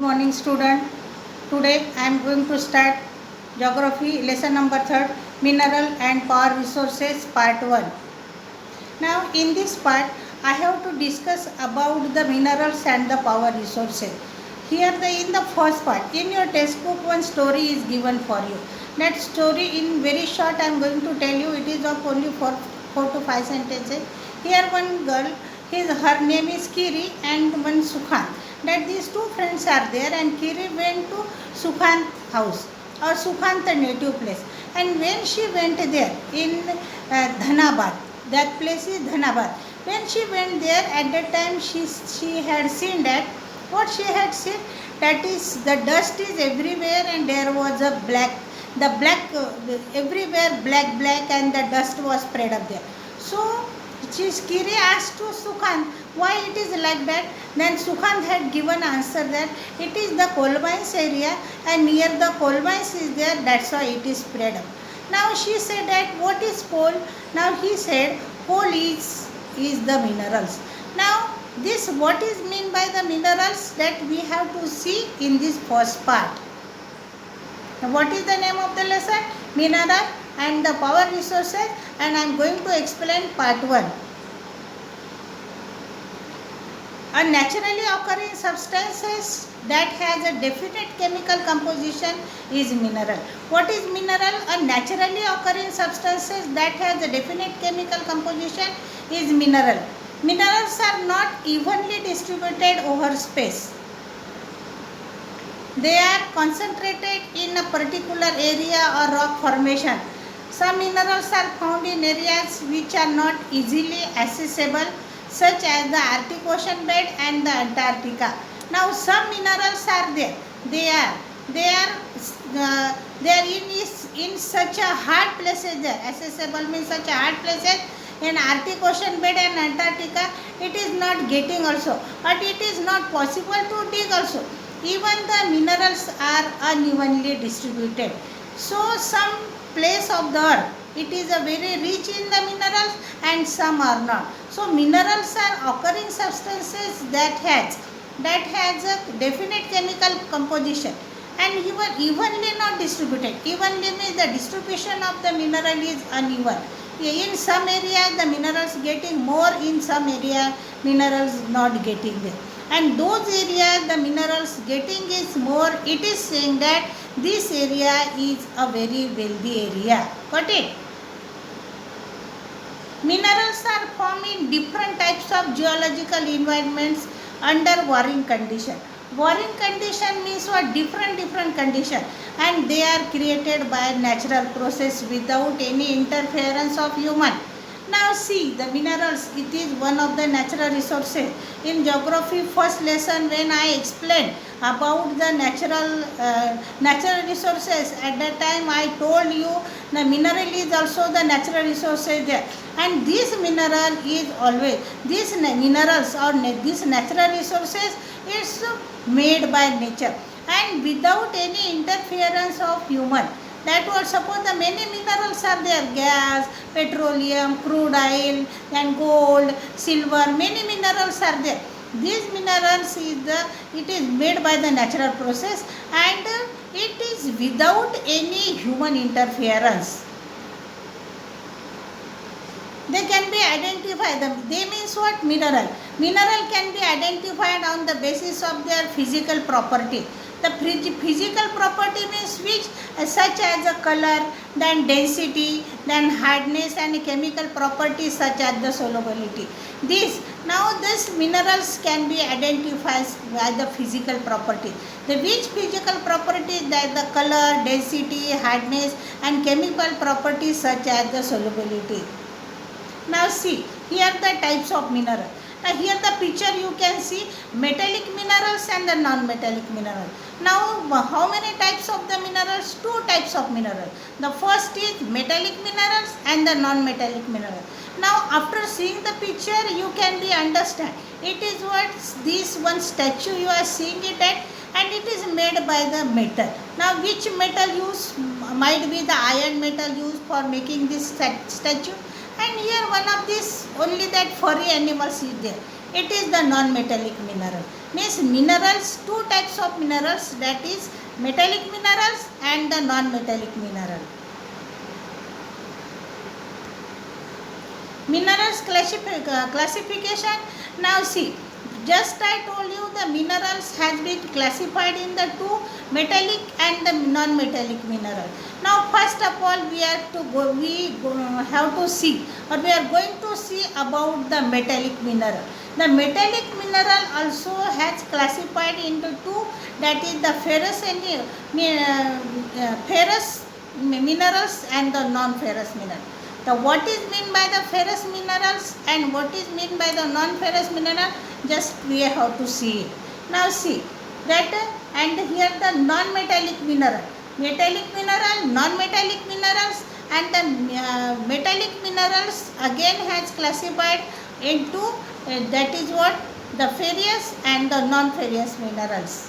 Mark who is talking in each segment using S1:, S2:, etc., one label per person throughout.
S1: Morning student. Today I am going to start geography lesson number 3, mineral and power resources part 1. Now in this part I have to discuss about the minerals and the power resources. Here in the first part in your textbook one story is given for you. That story in very short I am going to tell you. It is of only 4 to 5 sentences. Here one girl, her name is Kiri and one Sukhan. That these two friends are there, and Kiri went to Sukhan house or Sukhan the native place. And when she went there in Dhanabad, that place is Dhanabad. When she went there, at that time she had seen that what she had seen, that is the dust is everywhere, and there was a black, everywhere black, and the dust was spread up there. So Kiri asked to Sukhan why it is like that. Then Sukhan had given answer that it is the coal mines area, and near the coal mines is there, that's why it is spread up. Now she said that what is coal? Now he said coal is the minerals. Now this what is mean by the minerals, that we have to see in this first part. Now what is the name of the lesson? Mineral and the power resources, and I am going to explain part 1. A naturally occurring substances that has a definite chemical composition is mineral. What is mineral? A naturally occurring substances that has a definite chemical composition is mineral. Minerals are not evenly distributed over space. They are concentrated in a particular area or rock formation. Some minerals are found in areas which are not easily accessible, such as the Arctic Ocean bed and the Antarctica. Now some minerals are there. They are in such a hard places there. Accessible means such a hard places. In Arctic Ocean bed and Antarctica, it is not getting also, but it is not possible to dig also. Even the minerals are unevenly distributed. So some place of the earth, it is a very rich in the minerals, and some are not. So minerals are occurring substances that has a definite chemical composition, and evenly not distributed. Evenly means the distribution of the mineral is uneven. In some areas the minerals getting more, in some area minerals not getting there. And those areas the minerals getting is more, it is saying that this area is a very wealthy area. Got it? Minerals are formed in different types of geological environments under varying condition. Varying condition means what? Different condition, and they are created by natural process without any interference of human. Now see, the minerals, it is one of the natural resources. In geography first lesson when I explained about the natural resources, at that time I told you the mineral is also the natural resources there, and this mineral is always, these minerals or these natural resources is made by nature and without any interference of human. That was, suppose the many minerals are there, gas, petroleum, crude oil, and gold, silver, many minerals are there. These minerals it is made by the natural process, and it is without any human interference. They can be identified. They means what? Mineral. Mineral can be identified on the basis of their physical property. The physical property means which, such as a color, then density, then hardness, and chemical properties such as the solubility. These minerals can be identified by the physical property. Which physical properties? That the color, density, hardness, and chemical properties such as the solubility. Now see, here the types of mineral. Now here the picture you can see metallic minerals and the non-metallic minerals. Now how many types of the minerals? 2 types of minerals. The first is metallic minerals and the non-metallic minerals. Now after seeing the picture you can be understand. It is what this one statue you are seeing it at, and it is made by the metal. Now which metal used? Might be the iron metal used for making this statue. And here one of these, only that furry animals is there. It is the non-metallic mineral. Means minerals, two types of minerals, that is metallic minerals and the non-metallic mineral. Minerals classification. Now see, just I told you the minerals has been classified in the two, metallic and the non-metallic mineral. Now first of all we have to see, or we are going to see about the metallic mineral. The metallic mineral also has classified into two, that is the ferrous minerals and the non-ferrous mineral. The what is mean by the ferrous minerals and what is mean by the non-ferrous mineral, just we have to see it. Now see that, and here the non-metallic mineral, metallic mineral, non-metallic minerals, and the metallic minerals again has classified into that is what, the ferrous and the non-ferrous minerals.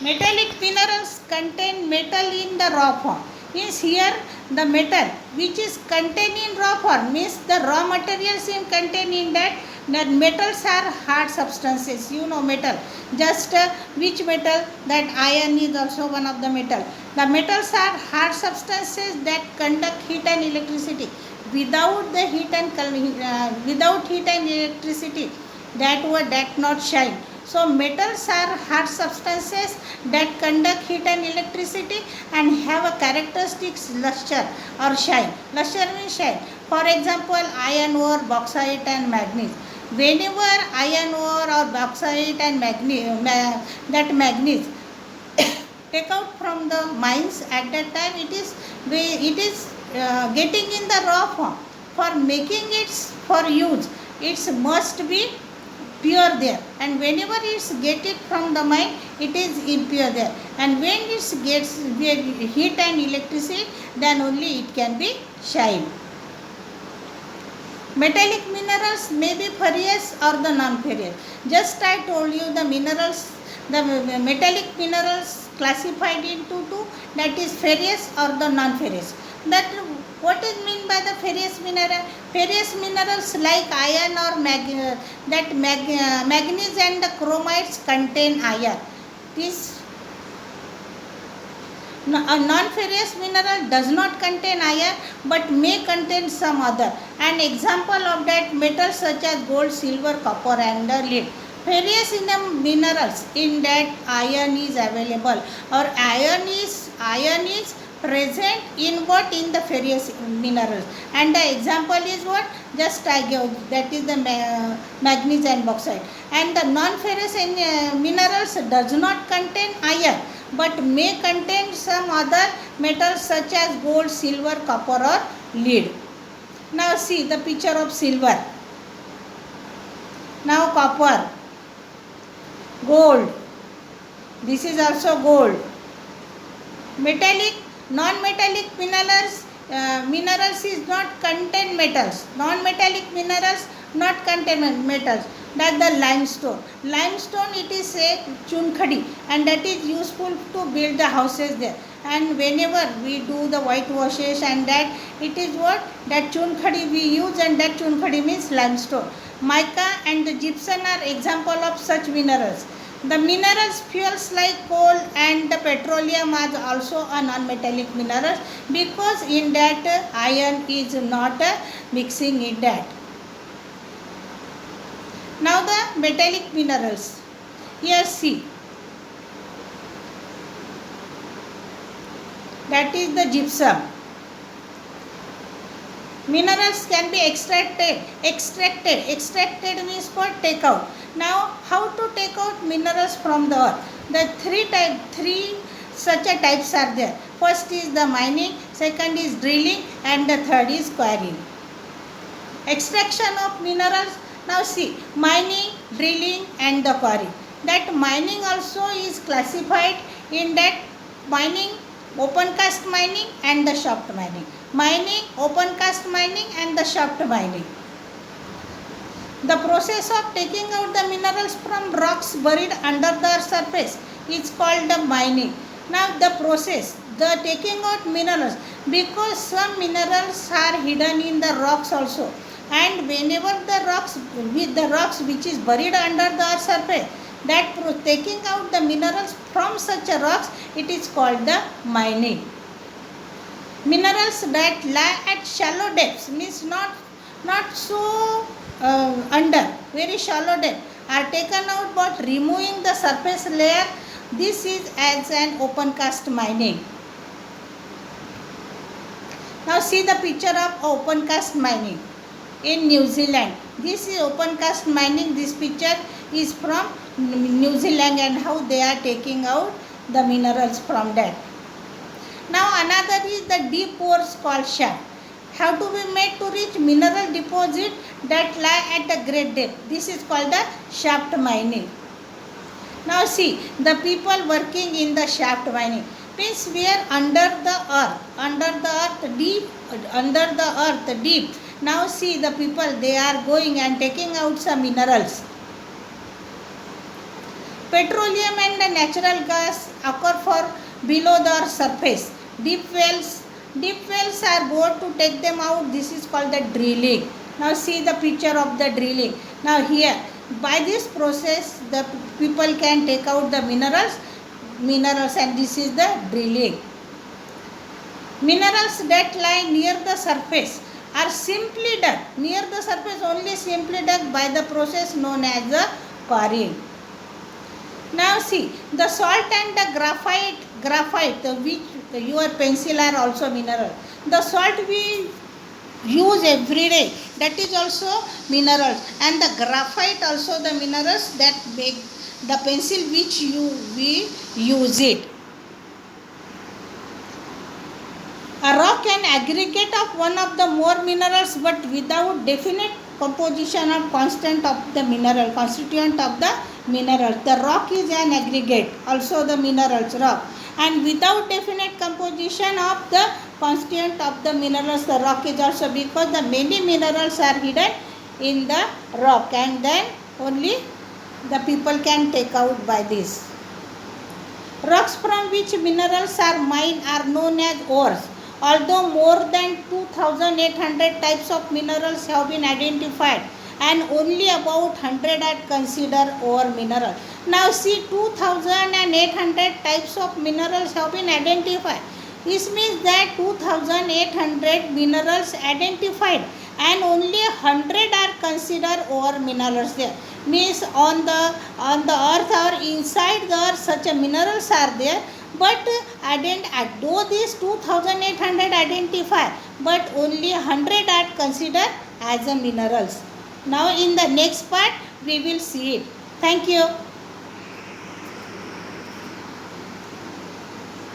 S1: Metallic minerals contain metal in the raw form. Means here the metal which is contained in raw form, means the raw materials in contained in that metals are hard substances. You know metal. Just which metal? That iron is also one of the metal. The metals are hard substances that conduct heat and electricity. Without the heat and electricity, that not shine. So metals are hard substances that conduct heat and electricity and have a characteristics luster or shine. Luster means shine. For example, iron ore, bauxite and manganese. Whenever iron ore or bauxite and manganese take out from the mines, at that time it is getting in the raw form. For making it for use, it must be pure there, and whenever it's get it from the mine, it is impure there, and when it gets heat and electricity, then only it can be shine. Metallic minerals may be ferrous or the non-ferrous. Just I told you the minerals, the metallic minerals classified into two, that is ferrous or the non-ferrous. That what is mean by the ferrous mineral? Ferrous minerals like iron or manganese and the chromides contain iron. This a non-ferrous mineral does not contain iron but may contain some other. An example of that metals such as gold, silver, copper and lead. Ferrous in the minerals, in that iron is available, or iron is present in what, in the ferrous minerals, and the example is what, just I give, that is the manganese and bauxite. And the non-ferrous minerals does not contain iron but may contain some other metals such as gold, silver, copper or lead. Now see the picture of silver, now copper, gold, this is also gold. Metallic, non-metallic minerals is not contain metals. Non-metallic minerals not contain metals. Like the limestone. Limestone, it is a chunkhadi, and that is useful to build the houses there. And whenever we do the whitewashes and that, it is what, that chunkhadi we use, and that chunkhadi means limestone. Mica and the gypsum are example of such minerals. The minerals fuels like coal and the petroleum are also a non-metallic mineral, because in that iron is not mixing in that. Now the metallic minerals. Here see, that is the gypsum. Minerals can be extracted means what, take out. Now how to take out minerals from the earth? The three such a types are there. First is the mining, second is drilling, and the third is quarrying. Extraction of minerals. Now see, mining, drilling and the quarry. That mining also is classified in that mining, open cast mining and the shaft mining. Mining, open cast mining and the shaft mining. The process of taking out the minerals from rocks buried under the surface is called the mining. Now the process, the taking out minerals, because some minerals are hidden in the rocks also. and whenever the rocks which is buried under the earth surface, that taking out the minerals from such a rocks, it is called the mining. Minerals that lie at shallow depths, means not so under, very shallow depth, are taken out but removing the surface layer. This is as an open cast mining. Now see the picture of open cast mining in New Zealand. This is open cast mining. This picture is from New Zealand and how they are taking out the minerals from that. Now another is the deep pores called shaft. How to be made to reach mineral deposit that lie at a great depth. This is called the shaft mining. Now see the people working in the shaft mining, means we are under the earth deep. Now see the people, they are going and taking out some minerals. Petroleum and the natural gas occur for below the earth surface. Deep wells are bored to take them out. This is called the drilling. Now see the picture of the drilling. Now here, by this process, the people can take out the minerals, and this is the drilling. Minerals that lie near the surface are simply dug, near the surface only, simply dug by the process known as the quarrying. Now see, the salt and the graphite which your pencil are also mineral. The salt we use every day, that is also minerals, and the graphite also the minerals that make the pencil which we use it. A rock an aggregate of one of the more minerals but without definite composition or constituent of the mineral. The rock is an aggregate, also the minerals rock, and without definite composition of the constituent of the minerals, the rock is also, because the many minerals are hidden in the rock, and then only the people can take out by this. Rocks from which minerals are mined are known as ores. Although more than 2,800 types of minerals have been identified, and only about 100 are considered ore mineral. Now see, 2,800 types of minerals have been identified. This means that 2,800 minerals identified and only 100 are considered ore minerals there. Means on the earth or inside the earth such a minerals are there, but though these 2,800 identified, but only 100 are considered as a minerals. Now in the next part we will see it. Thank you.